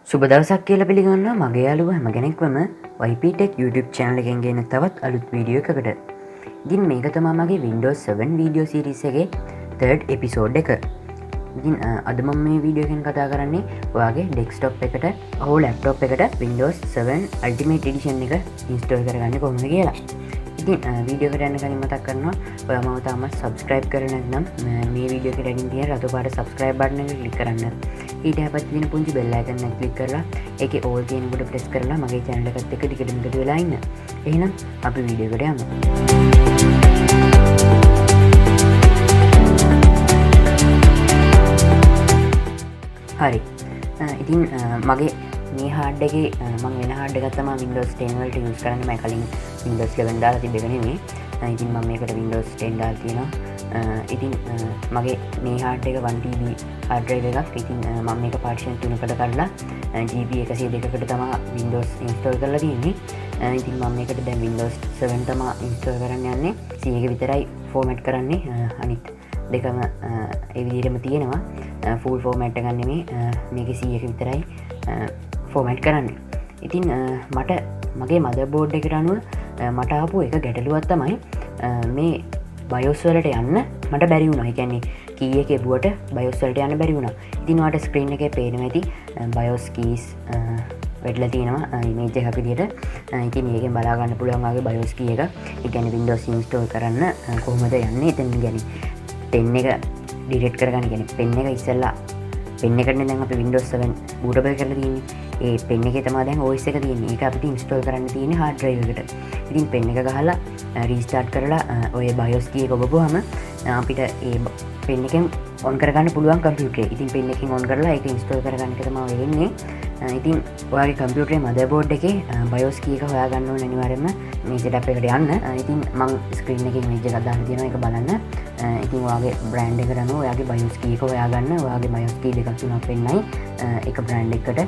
සුබ දවසක් කියලා පිළිගන්නවා මගේ යාළුවා හැම කෙනෙක්වම YPTech YouTube channel එකෙන් ගෙන තවත් අලුත් වීඩියෝ එකකට. ඉතින් මේක තමයි මගේ Windows 7 වීඩියෝ series එකේ third episode එක. ඉතින් අද මම මේ වීඩියෝ එකෙන් කතා කරන්නේ ඔයාගේ desktop එකට හෝ laptop එකට Windows 7 Ultimate Edition එක install කරගන්නේ කොහොමද කියලා. ඉතින් වීඩියෝ එකට යන්න කලින් මතක් කරනවා ඔයා මම තාම subscribe කරලා නැත්නම් මේ වීඩියෝ එකට ඇඩින් තියෙන රතු පාට subscribe button එක click කරන්න. ඊට හැපත් තියෙන පුංචි bell icon එක click කරලා ඒකේ all කියන කොට press කරලා මගේ channel එකත් එක්ක ටිකටම එකතු වෙලා ඉන්න. එහෙනම් අපි වීඩියෝ එකට යමු. හරි. ඉතින් මගේ මේ හાર્ඩ් එකේ මම වෙන හાર્ඩ් එකක් තමයි Windows 10 වලට යූස් කරන්නේ. මම කලින් Windows 11 දාලා තිබ්බ එක නෙමෙයි. ඉතින් මම මේකට Windows 10 දාලා තියෙනවා. ඉතින් මගේ මේ හાર્ඩ් එක 1TB hard drive එකක්. ඉතින් මම මේක partition 3කට කරලා GB 102කට තමයි Windows install කරලා තියෙන්නේ. ඉතින් මම මේකට දැන් Windows 7 තමයි install කරන්න යන්නේ. C එක විතරයි format කරන්නේ. අනිත් දෙකම ඒ විදිහටම තියෙනවා. full format එකක් නෙමෙයි. මේකේ C එක විතරයි format කරන්නේ. ඉතින් මට මගේ motherboard එකට අනුව මට ආපු එක ගැටලුවක් තමයි මේ BIOS වලට යන්න මට බැරි වුණා. ඒ කියන්නේ key එක එබුවට BIOS වලට යන්න බැරි වුණා. ඉතින් ඔයාලට screen එකේ පේනවා ඇති BIOS keys වැටලා තියෙනවා image එකක් විදියට. ඉතින් මේකෙන් බලා ගන්න පුළුවන් ආගේ BIOS key එක. ඒ කියන්නේ Windows install කරන්න කොහොමද යන්නේ? එතන කියන්නේ pen එක delete කරගන්න කියන්නේ pen එක ඉස්සෙල්ලා pen එකනේ දැන් අපි Windows 7 bootable කරලා තියෙන්නේ. ඒ pen එකේ තමයි දැන් OS එක තියෙන්නේ. ඒක අපිට install කරන්න තියෙන්නේ hard drive එකට. ඉතින් pen එක ගහලා restart කරලා ඔය BIOS key එක ඔබපුවාම අපිට ඒ pen එකෙන් on කරගන්න පුළුවන් computer එක. ඉතින් pen එකෙන් on කරලා ඒක install කරගන්න එක තමයි වෙන්නේ. ඉතින් ඔයාගේ computer motherboard එකේ BIOS key එක හොයාගන්න ඕනේ අනිවාර්යයෙන්ම මේ setup එකට යන්න. ඉතින් මම screen එකේ image එකක් දාලා තියෙනවා ඒක බලන්න. ඉතින් ඔයාගේ brand එකට අනුව ඔයාගේ BIOS key එක හොයාගන්න. ඔයාගේ BIOS key දෙකක් තුනක් වෙන්නයි. එක brand එකකට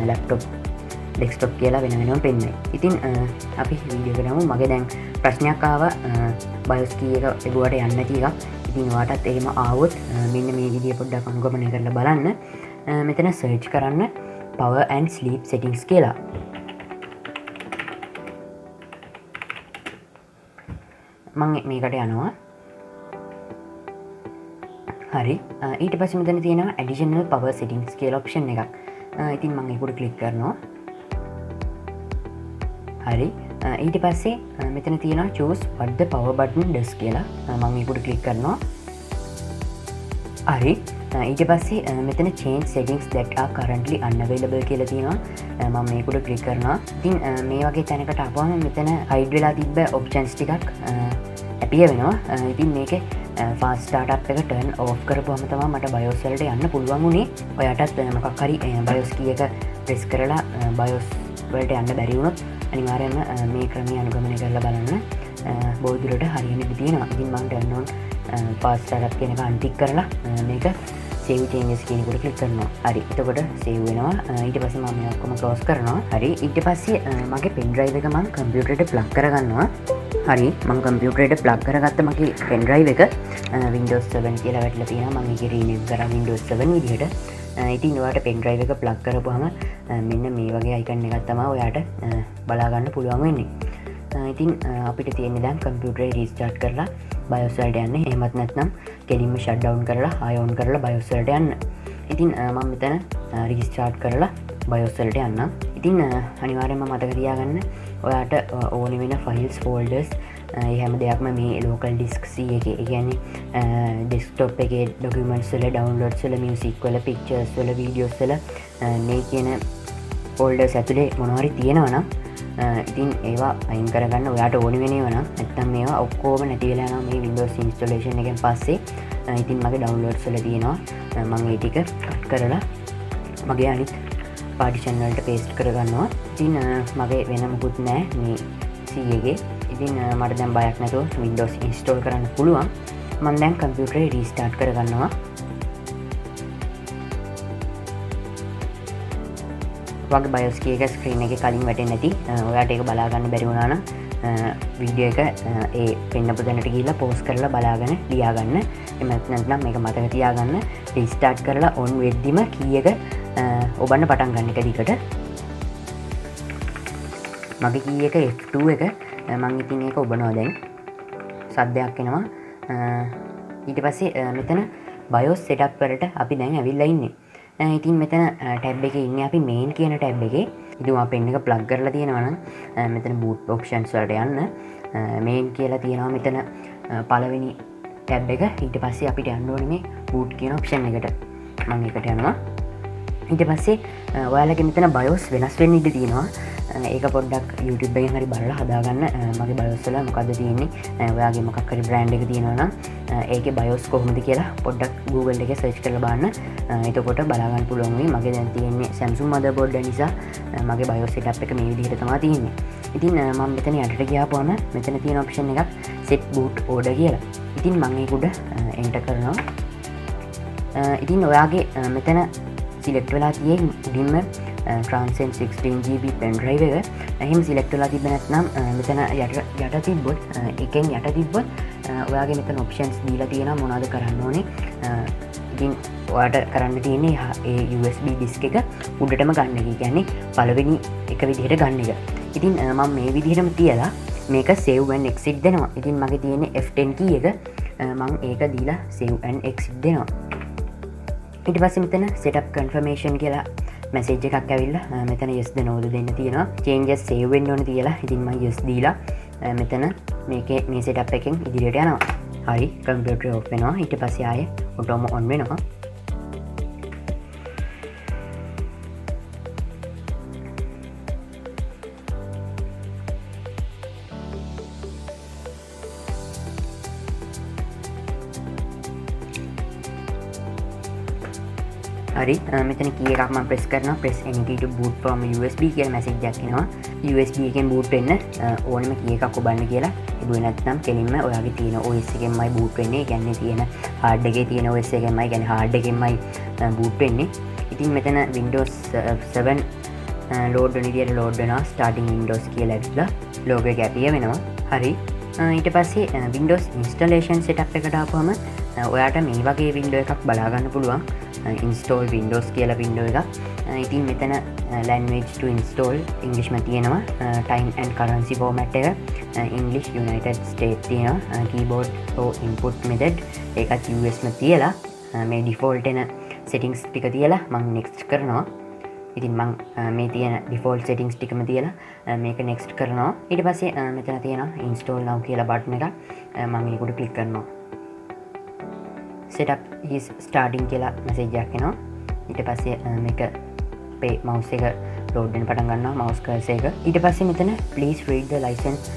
laptop desktop කියලා වෙන වෙනම පෙන්නයි. ඉතින් අපි වීඩියෝ එකට යමු. මගේ දැන් ප්‍රශ්නයක් ආවා BIOS key එක එගුවට යන්නේ නැති එකක්. ඉතින් ඔයාටත් එහෙම ආවොත් මෙන්න මේ විදිය පොඩ්ඩක් අනුගමනය කරලා බලන්න. මෙතන search කරන්න power and sleep settings කියලා. මම මේකට යනවා. හරි. ඊට පස්සේ මෙතන තියෙනවා additional power settings කියලා option එකක්. ඉතින් මම ඒකට click කරනවා. හරි. ඊට පස්සේ මෙතන තියෙනවා choose what the power button does කියලා. මම මේකට click කරනවා. හරි. ඊට පස්සේ මෙතන change settings that are currently unavailable කියලා තියෙනවා. මම මේකට click කරනවා. ඉතින් මේ වගේ තැනකට ආපුවම මෙතන hide වෙලා තිබ්බ options ටිකක් appear වෙනවා. ඉතින් මේකේ fast startup එක turn off කරපුවම තමයි මට BIOS වලට යන්න පුළුවන් උනේ. ඔයාටත් මොකක් හරි BIOS key එක press කරලා BIOS වලට යන්න බැරි වුණොත් අනිවාර්යයෙන්ම මේ ක්‍රමය අනුගමනය කරලා බලන්න. බොහෝ දුරට හරියන ඉඩ තියෙනවා. ඉතින් මම turn on fast startup කියන එක untick කරලා මේක save changes කියන එකට click කරනවා. හරි. එතකොට save වෙනවා. ඊට පස්සේ මම මේ ඔක්කොම close කරනවා. හරි. ඊට පස්සේ මගේ pen drive එක මම computer එකට plug කරගන්නවා. හරි. මම computer එකට plug කරගත්ත මගේ pen drive එක Windows 7 කියලා වැටලා තියෙනවා. මම ඒක rename කරා Windows 7 විදිහට. ඉතින් ඔයාට pen drive එක plug කරපුවාම මෙන්න මේ වගේ icon එකක් තමයි ඔයාට බලා ගන්න පුළුවන් වෙන්නේ. ඉතින් අපිට තියෙන්නේ දැන් computer එක restart කරලා BIOS වලට යන්න. එහෙමත් නැත්නම් කෙලින්ම shut down කරලා ආය on කරලා BIOS වලට යන්න. ඉතින් මම මෙතන restart කරලා BIOS වලට යන්නම්. ඉතින් අනිවාර්යයෙන්ම මතක තියාගන්න ඔයාට ඕනෙ වෙන files folders ඒ හැම දෙයක්ම මේ local disk C එකේ. ඒ කියන්නේ desktop එකේ documents වල downloads වල music වල pictures වල videos වල මේ කියන folders ඇතුලේ මොනවා හරි තියෙනවා නම් ඉතින් ඒවා අයින් කරගන්න ඔයාට ඕනි වෙන ඒවා නම් නැත්නම් මේවා ඔක්කොම නැති වෙලා යනවා මේ Windows installation එකෙන් පස්සේ. ඉතින් මගේ downloads වල තියෙනවා. මම ඒ ටික cut කරලා මගේ අනිත් partition වලට paste කරගන්නවා. ඉතින් මගේ වෙන මොකුත් නැහැ මේ C එකේ. ඉතින් මට දැන් බයක් නැතුව Windows install කරන්න පුළුවන්. මම දැන් computer එක restart කරගන්නවා. වගේ BIOS key එක screen එකේ කලින් වැටෙන්නේ නැති. ඔයාලට ඒක බලා ගන්න බැරි වුණා නම් වීඩියෝ එක ඒ පෙන්නපු තැනට ගිහිල්ලා pause කරලා බලාගෙන ලියා ගන්න. එහෙම නැත්නම් මේක මතක තියාගන්න restart කරලා on වෙද්දිම key එක ඔබන්න පටන් ගන්න එක දිකට මගේ කී එක F2 එක මං ඉතින් ඒක ඔබනවා දැන් සද්දයක් එනවා ඊට පස්සේ මෙතන BIOS setup වලට අපි දැන් ඇවිල්ලා ඉන්නේ ඉතින් මෙතන ටැබ් එකේ ඉන්නේ අපි main කියන ටැබ් එකේ ඉතින් මම පෙන් එක ප්ලග් කරලා තියෙනවා නම් මෙතන boot options වලට යන්න main කියලා තියෙනවා මෙතන පළවෙනි ටැබ් එක ඊට පස්සේ අපිට යන්න ඕනේ මේ boot කියන option එකට මම ඒකට යනවා ඊට පස්සේ ඔයාලගේ මෙතන BIOS වෙනස් වෙන්න ඉඩ තියෙනවා ඒක පොඩ්ඩක් YouTube එකෙන් හරි බලලා හදාගන්න මගේ BIOS වල මොකද්ද තියෙන්නේ ඔයාගේ මොකක් හරි brand එක තියෙනවා නම් ඒකේ BIOS කොහොමද කියලා පොඩ්ඩක් Google එකේ search කරලා බලන්න එතකොට බලා ගන්න පුළුවන් වෙයි මගේ දැන් තියෙන්නේ Samsung motherboard නිසා මගේ BIOS setup එක මේ විදිහට තමයි තියෙන්නේ ඉතින් මම මෙතන යටට ගියාපුවම මෙතන තියෙන option එකක් set boot order කියලා ඉතින් මම ඒක උඩ enter කරනවා ඉතින් ඔයාගේ මෙතන select වෙලා තියෙන්නේ උඩින්ම Transcend 16GB pen drive එක එහෙම select වෙලා තිබ්බ නැත්නම් මෙතන යට තිබ්බොත් එකෙන් යට තිබ්බොත් ඔයාගේ මෙතන options දීලා තියෙනවා මොනවද කරන්න ඕනේ ඉතින් ඔයාට කරන්න තියෙන්නේ ඒ USB disk එක උඩටම ගන්න එක. කියන්නේ පළවෙනි එක විදිහට ගන්න එක. ඉතින් මම මේ විදිහටම තියලා මේක save and exit දෙනවා. ඉතින් මගේ තියෙන්නේ F10 key එක මම ඒක දීලා save and exit දෙනවා. ඊට පස්සේ මෙතන setup confirmation කියලා message එකක් ඇවිල්ලා මෙතන yes ද no ද දෙන්න තියෙනවා changes save වෙන්න ඕනේ කියලා. ඉතින් මම yes දීලා මෙතන මේකේ මේ setup එකෙන් ඉදිරියට යනවා. හරි computer off වෙනවා. ඊට පස්සේ ආයේ auto on වෙනවා. හරි මෙතන key එකක් මම press කරනවා press any key to boot from USB කියලා message එකක් එනවා USB එකෙන් boot වෙන්න ඕනෙම key එකක් ඔබන්න කියලා ඉදුවේ නැත්නම් කෙලින්ම ඔයාගේ තියෙන OS එකෙන්මයි boot වෙන්නේ. ඒ කියන්නේ තියෙන hard එකේ තියෙන OS එකෙන්මයි කියන්නේ hard එකෙන්මයි boot වෙන්නේ. ඉතින් මෙතන Windows 7 load වෙන විදියට load වෙනවා starting Windows කියලා ඇවිල්ලා logo එක appear වෙනවා. හරි ඊට පස්සේ Windows installation setup එකට ආපුවම ඔයාට මේ වගේ window එකක් බලා ගන්න පුළුවන්. install windows කියලා window එකක්. ඉතින් මෙතන language to install english માં තියෙනවා. time and currency format එක english united states තියෙනවා. keyboard or input method ඒකත් us માં තියලා මේ default එන settings ටික තියලා මම next කරනවා. ඉතින් මම මේ තියෙන default settings ටිකම තියලා මේක next කරනවා. ඊට පස්සේ මෙතන තියෙනවා install now කියලා button එක මම මේක උඩ click කරනවා. setup is starting කියලා message එකක් එනවා. ඊට පස්සේ මේක මේ mouse එක load වෙන්න පටන් ගන්නවා mouse cursor එක. ඊට පස්සේ මෙතන please read the license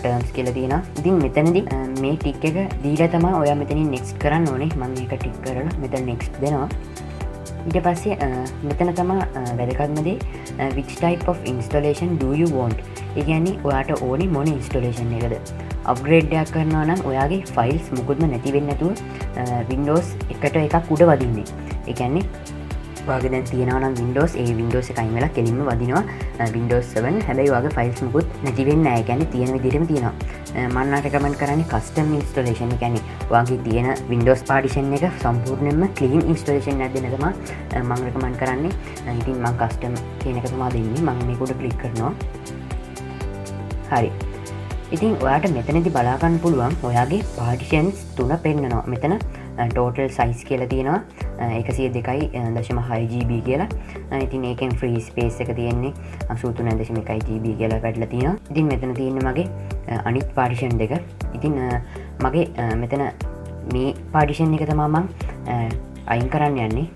terms කියලා තියෙනවා. ඉතින් මෙතනදී මේ tick එක දීලා තමයි ඔයා මෙතනින් next කරන්න ඕනේ. මම මේක tick කරලා මෙතන next දෙනවා. ඊට පස්සේ මෙතන තමයි වැදගත්ම දේ which type of installation do you want. ඒ කියන්නේ ඔයාට ඕනේ මොන installation එකද? අප්ග්‍රේඩ් එකක් කරනවා නම් ඔයාගේ ෆයිල්ස් මුකුත්ම නැති වෙන්නේ නැතුව Windows එකට එකක් උඩ වදින්නේ. ඒ කියන්නේ ඔයාගේ දැන් තියෙනවා නම් Windows ඒ Windows එක අයින් වෙලා කෙලින්ම වදිනවා Windows 7. හැබැයි ඔයාගේ ෆයිල්ස් මුකුත් නැති වෙන්නේ නැහැ. ඒ කියන්නේ තියෙන විදිහටම තියෙනවා. මම recommend කරන්නේ custom installation. ඒ කියන්නේ ඔයාගේ තියෙන Windows partition එක සම්පූර්ණයෙන්ම clean installation එකක් දෙන්න තමයි මම recommend කරන්නේ. ඉතින් මම custom කියන එක තමයි දෙන්නේ. මම මේක උඩ click කරනවා. හරි. ඉතින් ඔයාට මෙතනදී බලා ගන්න පුළුවන් ඔයාගේ partitions 3 පෙන්නනවා. මෙතන total size කියලා තියෙනවා 102.6 GB කියලා. ඉතින් ඒකෙන් free space එක තියෙන්නේ 83.1 GB කියලා වැටලා තියෙනවා. ඉතින් මෙතන තියෙන්නේ මගේ අනිත් partition දෙක. ඉතින් මගේ මෙතන මේ partition එක තමයි මම අයින් කරන්න යන්නේ.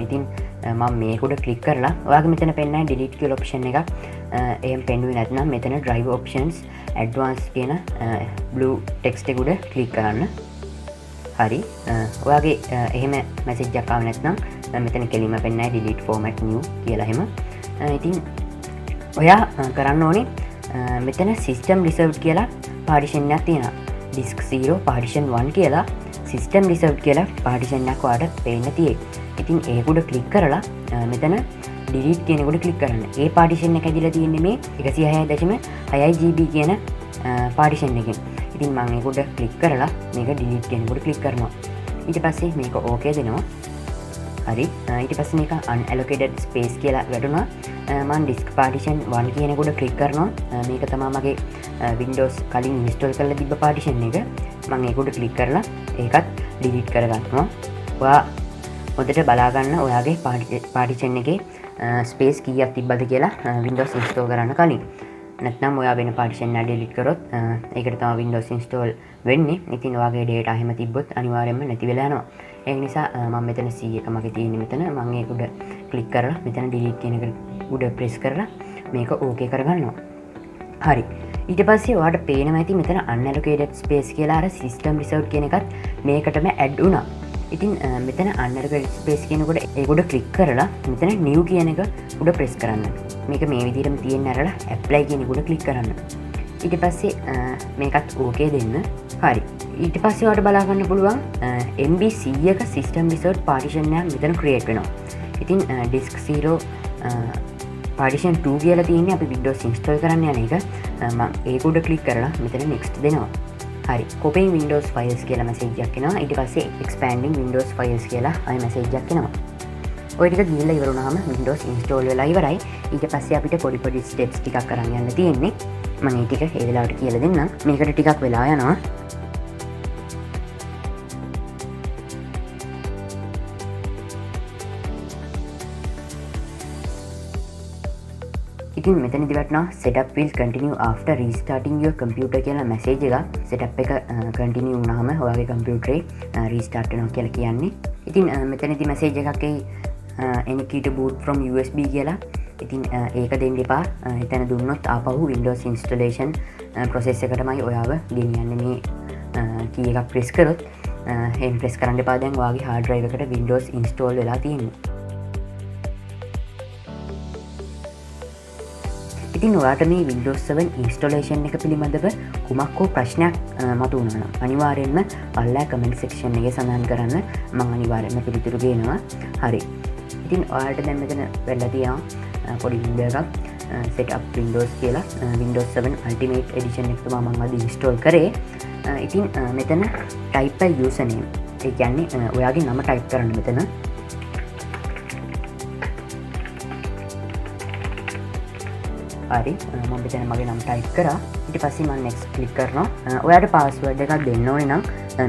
ඉතින් මම මේක උඩ click කරලා ඔයාගේ මෙතන පෙන්නන delete කියලා option එකක් එහෙම පෙන්වුවේ නැත්නම් මෙතන drive options advanced කියන blue text එක උඩ click කරන්න. හරි ඔයාගේ එහෙම message එකක් ආව නැත්නම් මෙතන කෙලින්ම පෙන්නයි delete format new කියලා එහෙම. ඉතින් ඔයා කරන්න ඕනේ මෙතන system reserved කියලා partition එකක් තියෙනවා. disk 0 partition 1 කියලා system reserved කියලා partition එකක් ඔයාලට පේන්න තියෙයි. ඉතින් ඒක උඩ click කරලා මෙතන delete කියන එක උඩ click කරන්න. ඒ partition එක ඇදලා තියෙන්නේ මේ 106.6 GB කියන partition එකෙන්. ඉතින් මම මේක උඩ click කරලා මේක delete කියන එක උඩ click කරනවා. ඊට පස්සේ මේක okay දෙනවා. හරි ඊට පස්සේ මේක unallocated space කියලා වැටුණා. මම disk partition 1 කියන එකට ක්ලික් කරනවා. මේක තමයි මගේ Windows කලින් install කරලා තිබ්බ partition එක. මම ඒකට ක්ලික් කරලා ඒකත් delete කරගන්නවා. ඔයා හොඳට බලා ගන්න ඔයාගේ partition එකේ space කීයක් තිබ්බද කියලා Windows install කරන්න කලින්. නැත්නම් ඔයා වෙන partition එක delete කරොත් ඒකට තමයි Windows install වෙන්නේ. ඉතින් ඔයාගේ data එහෙම තිබ්බොත් අනිවාර්යයෙන්ම නැති වෙලා යනවා. ඒ නිසා මම මෙතන C එක මගේ තියෙන්නේ මෙතන. මම ඒක උඩ ක්ලික් කරලා මෙතන delete කියන එක උඩ press කරලා මේක okay කරගන්නවා. හරි. ඊට පස්සේ ඔයාලට පේනවා ඇති මෙතන unallocated space කියලා අර system reserved කියන එකත් මේකටම add වුණා. ඉතින් මෙතන unallocated space කියනකොට ඒක උඩ ක්ලික් කරලා මෙතන new කියන එක උඩ press කරන්න. මේක මේ විදිහටම තියෙන්න අරලා apply කියන එක උඩ ක්ලික් කරන්න. ඊට පස්සේ මේකත් okay දෙන්න. හරි. ඊට පස්සේ ඔයාලට බලා ගන්න පුළුවන් MB 100ක system reserved partition එකක් මෙතන create වෙනවා. ඉතින් disk 0 partition 2 කියලා තියෙන්නේ අපි Windows install කරන්න යන එක. මම ඒක උඩ ක්ලික් කරලා මෙතන next දෙනවා. හරි. copying Windows files කියලා message එකක් එනවා. ඊට පස්සේ expanding Windows files කියලා ආයෙ message එකක් එනවා. ඔය ටික ගිහලා ඉවර වුණාම Windows install වෙලා ඉවරයි. ඊට පස්සේ අපිට පොඩි පොඩි steps ටිකක් අරන් යන්න තියෙන්නේ. මම මේ ටික ඒ වෙලාවට කියලා දෙන්නම්. මේකට ටිකක් වෙලා යනවා. ඉතින් මෙතනදි වටනවා setup will continue after restarting your computer කියලා message එකක්. setup එක continue වුණාම ඔයාගේ computer restart වෙනවා කියලා කියන්නේ. ඉතින් මෙතනදි message එකක් එයි any key to boot from USB කියලා. ඉතින් ඒක දෙන්න එපා. එතන දුන්නොත් ආපහු Windows installation process එකටමයි ඔයාව ගෙනියන්නේ. මේ key එකක් press කරොත් එහෙන් press කරන්න එපා. දැන් ඔයාගේ hard drive එකට Windows install වෙලා තියෙනවා. ඉතින් ඔයාට මේ Windows 7 installation එක පිළිබඳව කුමක් හෝ ප්‍රශ්නයක් මතුවුණා නම් අනිවාර්යෙන්ම පල්ලා comment section එකේ සඳහන් කරන්න. මම අනිවාර්යෙන්ම පිළිතුරු දෙනවා. හරි. ඉතින් ඔයාලට දැන් මෙතන වෙලා තියෙනවා පොඩි window එකක් set up Windows කියලා. Windows 7 Ultimate Edition එක තමයි මම අද install කරේ. ඉතින් මෙතන type a username. ඒ කියන්නේ ඔයාගේ නම type කරන්න මෙතන. හරි මම මෙතන මගේ නම ටයිප් කරා. ඊට පස්සේ මම next click කරනවා. ඔයාලට password එකක් දෙන්න ඕනේ නම්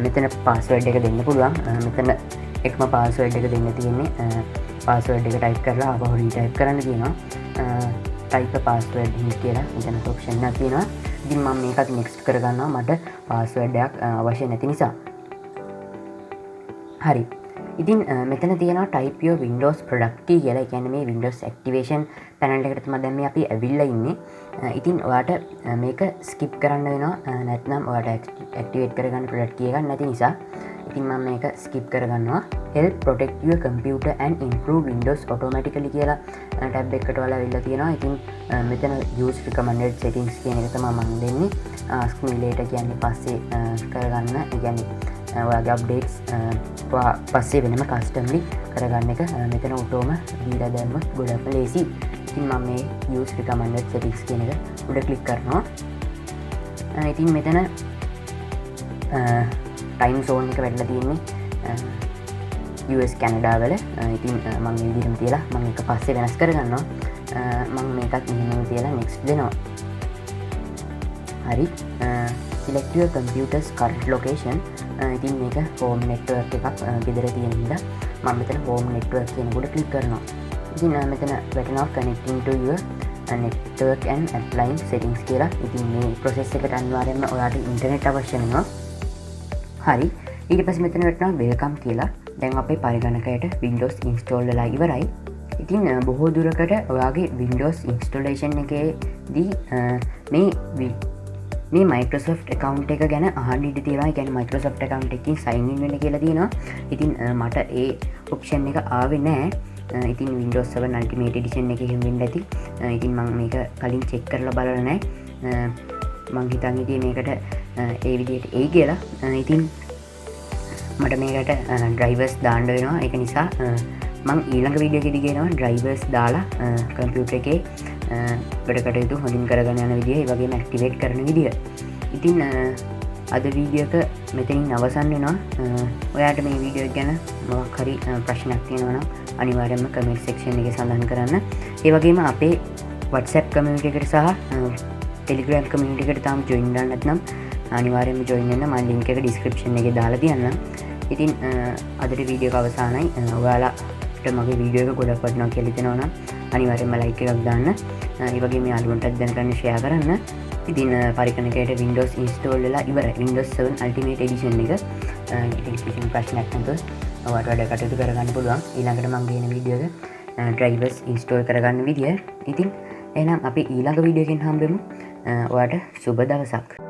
මෙතන password එක දෙන්න පුළුවන්. මෙතන එකම password එක දෙන්න තියෙන්නේ. password එක type කරලා ආපහු retype කරන්න කියනවා. type a password කියලා මෙතන option එකක් තියෙනවා. ඉතින් මම මේකත් next කරගන්නවා. මට password එකක් අවශ්‍ය නැති නිසා. හරි. ඉතින් මෙතන තියෙනවා type your Windows product key කියලා. ඒ කියන්නේ මේ Windows activation panel එකට තමයි දැන් මේ අපි ඇවිල්ලා ඉන්නේ. ඉතින් ඔයාට මේක skip කරන්න වෙනවා. නැත්නම් ඔයාට activate කරගන්න product key එකක් නැති නිසා. ඉතින් මම මේක skip කරගන්නවා. help protect your computer and improve Windows automatically කියලා tab එකකට ඔයාලා ඇවිල්ලා තියෙනවා. ඉතින් මෙතන use recommended settings කියන එක තමයි මම දෙන්නේ. ask me later කියන්නේ පස්සේ කරගන්න. ඒ කියන්නේ ඔයාගේ updates පස්සේ වෙනම කස්ටම්ලි කරගන්න එක මෙතන ඔටෝම දීලා දැම්මොත් ගොඩක් ලේසි. ඉතින් මම මේ use recommended settings කියන එක උඩ ක්ලික් කරනවා. ඉතින් මෙතන time zone එක වැටලා තියෙන්නේ US කැනඩා වල. ඉතින් මම මේ විදිහටම තියලා මම ඒක පස්සේ වෙනස් කරගන්නවා. මම මේකත් මෙහෙම තියලා next දෙනවා. හරි. select your computer's current location. ඉතින් මේක home network එකක් ගෙදර තියෙන හින්දා මම මෙතන home network කියන උඩ ක්ලික් කරනවා. ඉතින් මෙතන වැටෙනවා connecting to your network and appliance settings කියලා. ඉතින් මේ process එකට අනිවාර්යයෙන්ම ඔයාට ඉන්ටර්නෙට් අවශ්‍ය වෙනවා. හරි. ඊට පස්සේ මෙතන වැටෙනවා welcome කියලා. දැන් අපේ පරිගණකයට Windows install වෙලා ඉවරයි. ඉතින් බොහෝ දුරකට ඔයාගේ Windows installation එකේදී මේ Microsoft account එක ගැන අහන්න ඉඩ තියෙනවා. ඒ කියන්නේ Microsoft account එකකින් sign in වෙන්න කියලා තියෙනවා. ඉතින් මට ඒ option එක ආවේ නැහැ. ඉතින් Windows 7 Ultimate Edition එකේ එහෙම වෙන්න ඇති. ඉතින් මම මේක කලින් check කරලා බලලා නැහැ. මම හිතන් හිටියේ මේකට ඒ විදිහට එයි කියලා. ඉතින් මට මේකට drivers දාන්න වෙනවා. ඒක නිසා මම ඊළඟ වීඩියෝ එකේදී කියනවා drivers දාලා computer එකේ වැඩ කටයුතු හොඳින් කරගෙන යන විදිහ, ඒ වගේම activate කරන විදිහ. ඉතින් අද වීඩියක මෙතනින් අවසන් වෙනවා. ඔයාට මේ වීඩියෝ ගැන මොක් හරි ප්‍රශ්නයක් තියෙනවනම් අනිවාර්යයෙන්ම කමෙන්ට් සෙක්ෂන් එකේ සඳහන් කරන්න. ඒ වගේම අපේ WhatsApp කමියුනිටි එකට සහ Telegram කමියුනිටි එකට තාම ජොයින් වෙලා නැත්නම් අනිවාර්යයෙන්ම ජොයින් වෙන්න. මම link එක description එකේ දාලා තියන්නම්. ඉතින් අදට වීඩියෝ එක අවසానයි. ඔයාලාට මගේ වීඩියෝ එක ගොඩක් වටිනවා කියලා හිතෙනවා නම් අනිවාර්යයෙන්ම like එකක් දාන්න. ඒ වගේම යාළුවන්ටත් දැනගන්න share කරන්න. ඉතින් පරිකරණයකට Windows install වෙලා ඉවරයි. Windows 7 Ultimate Edition එක. ඉතින් කිසිම ප්‍රශ්නයක් නැතුව ඔයාලට වැඩ කටයුතු කරගන්න පුළුවන්. ඊළඟට මම ගේන වීඩියෝ එක drivers install කරගන්න විදිය. ඉතින් එහෙනම් අපි ඊළඟ වීඩියෝ එකෙන් හම්බෙමු. ඔයාට සුබ දවසක්.